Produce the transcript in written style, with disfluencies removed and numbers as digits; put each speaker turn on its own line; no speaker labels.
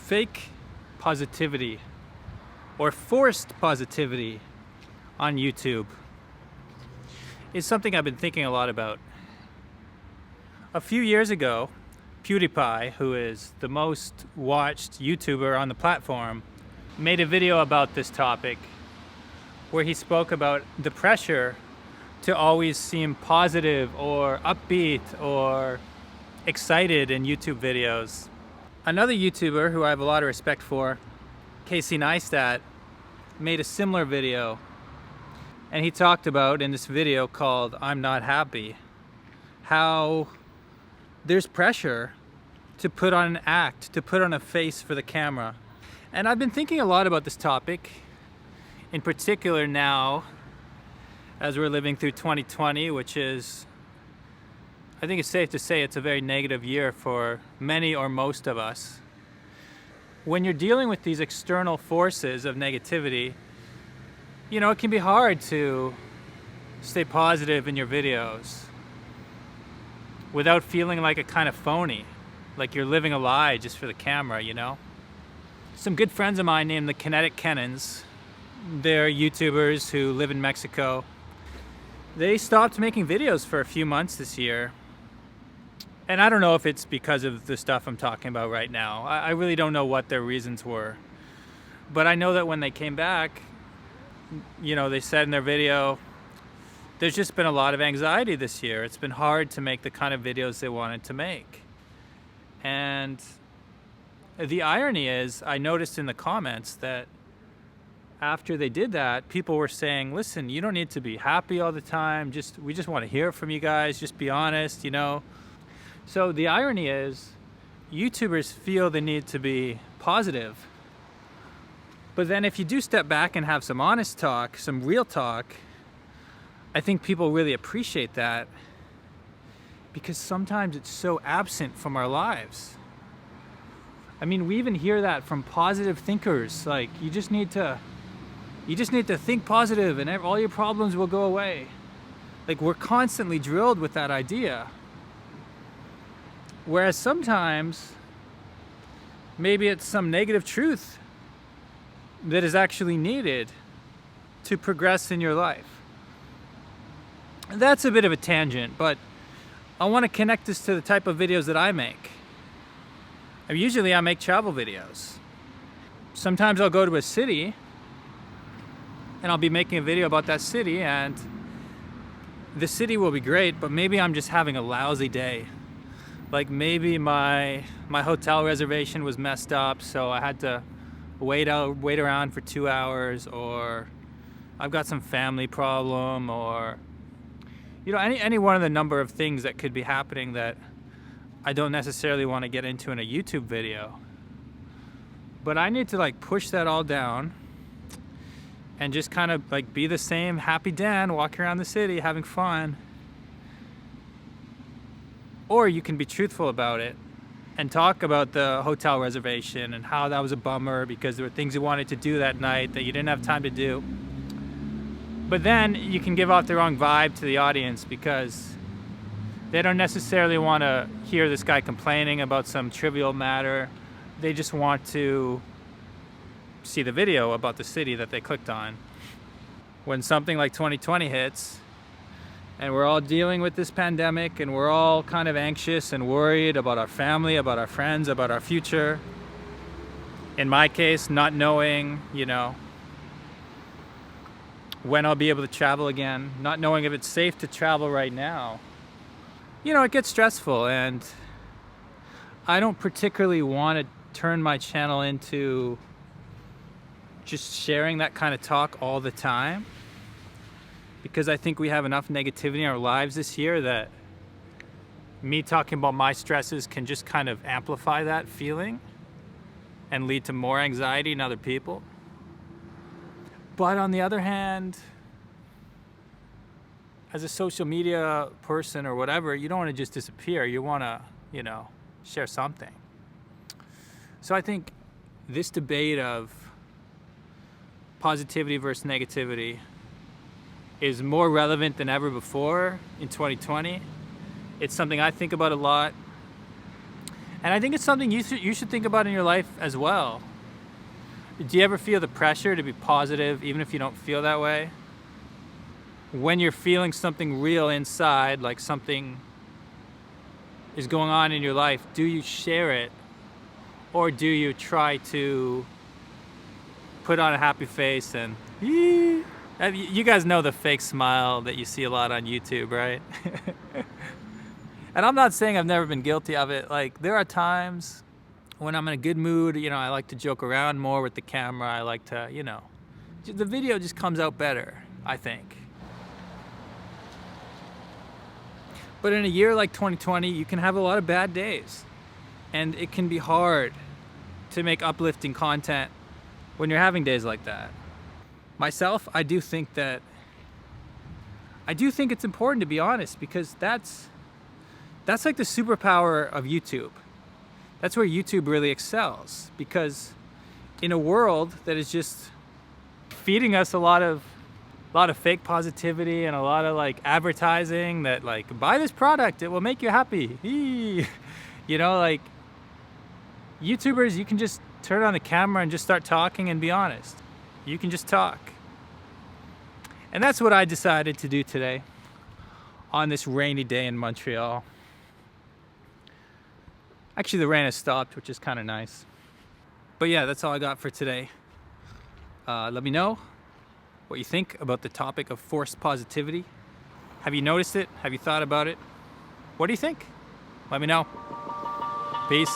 fake positivity or forced positivity on YouTube is something I've been thinking a lot about. A few years ago, PewDiePie, who is the most watched YouTuber on the platform, made a video about this topic where he spoke about the pressure to always seem positive or upbeat or excited in YouTube videos. Another YouTuber who I have a lot of respect for, Casey Neistat, made a similar video, and he talked about in this video called I'm Not Happy how there's pressure to put on an act, to put on a face for the camera. And I've been thinking a lot about this topic, in particular now as we're living through 2020, which is, I think it's safe to say, it's a very negative year for many or most of us. When you're dealing with these external forces of negativity, you know, it can be hard to stay positive in your videos without feeling like a kind of phony, like you're living a lie just for the camera, you know? Some good friends of mine named the Kinetic Kennons, they're YouTubers who live in Mexico. They stopped making videos for a few months this year. And I don't know if it's because of the stuff I'm talking about right now. I really don't know what their reasons were. But I know that when they came back, you know, they said in their video, there's just been a lot of anxiety this year. It's been hard to make the kind of videos they wanted to make. And the irony is, I noticed in the comments that after they did that, people were saying, listen, you don't need to be happy all the time. We just want to hear from you guys. Just be honest, you know. So the irony is, YouTubers feel the need to be positive. But then if you do step back and have some honest talk, some real talk, I think people really appreciate that, because sometimes it's so absent from our lives. I mean, we even hear that from positive thinkers, like you just need to think positive and all your problems will go away. Like, we're constantly drilled with that idea. Whereas sometimes maybe it's some negative truth that is actually needed to progress in your life. That's a bit of a tangent, but I want to connect this to the type of videos that I make. Usually I make travel videos. Sometimes I'll go to a city and I'll be making a video about that city, and the city will be great, but maybe I'm just having a lousy day. Like maybe my hotel reservation was messed up, so I had to wait around for 2 hours, or I've got some family problem, or you know, any one of the number of things that could be happening that I don't necessarily want to get into in a YouTube video. But I need to like push that all down and just kind of like be the same happy Dan walking around the city having fun. Or you can be truthful about it and talk about the hotel reservation and how that was a bummer because there were things you wanted to do that night that you didn't have time to do. But then you can give off the wrong vibe to the audience because they don't necessarily want to hear this guy complaining about some trivial matter. They just want to see the video about the city that they clicked on. When something like 2020 hits, and we're all dealing with this pandemic, and we're all kind of anxious and worried about our family, about our friends, about our future. In my case, not knowing, you know, when I'll be able to travel again, not knowing if it's safe to travel right now. You know, it gets stressful, and I don't particularly want to turn my channel into just sharing that kind of talk all the time, because I think we have enough negativity in our lives this year that me talking about my stresses can just kind of amplify that feeling and lead to more anxiety in other people. But on the other hand, as a social media person or whatever, you don't want to just disappear. You want to, you know, share something. So I think this debate of positivity versus negativity is more relevant than ever before in 2020. It's something I think about a lot. And I think it's something you should think about in your life as well. Do you ever feel the pressure to be positive even if you don't feel that way? When you're feeling something real inside, like something is going on in your life, do you share it? Or do you try to put on a happy face and you guys know the fake smile that you see a lot on YouTube, right? And I'm not saying I've never been guilty of it. Like, there are times when I'm in a good mood, you know, I like to joke around more with the camera. I like to, you know, the video just comes out better, I think. But in a year like 2020, you can have a lot of bad days. And it can be hard to make uplifting content when you're having days like that. Myself, I do think it's important to be honest, because that's like the superpower of YouTube. That's where YouTube really excels, because in a world that is just feeding us a lot of fake positivity and a lot of like advertising that like, buy this product, it will make you happy. You know, like, YouTubers, you can just turn on the camera and just start talking and be honest. You can just talk. And that's what I decided to do today on this rainy day in Montreal. Actually, the rain has stopped, which is kind of nice. But yeah, that's all I got for today. Let me know what you think about the topic of forced positivity. Have you noticed it? Have you thought about it? What do you think? Let me know. Peace.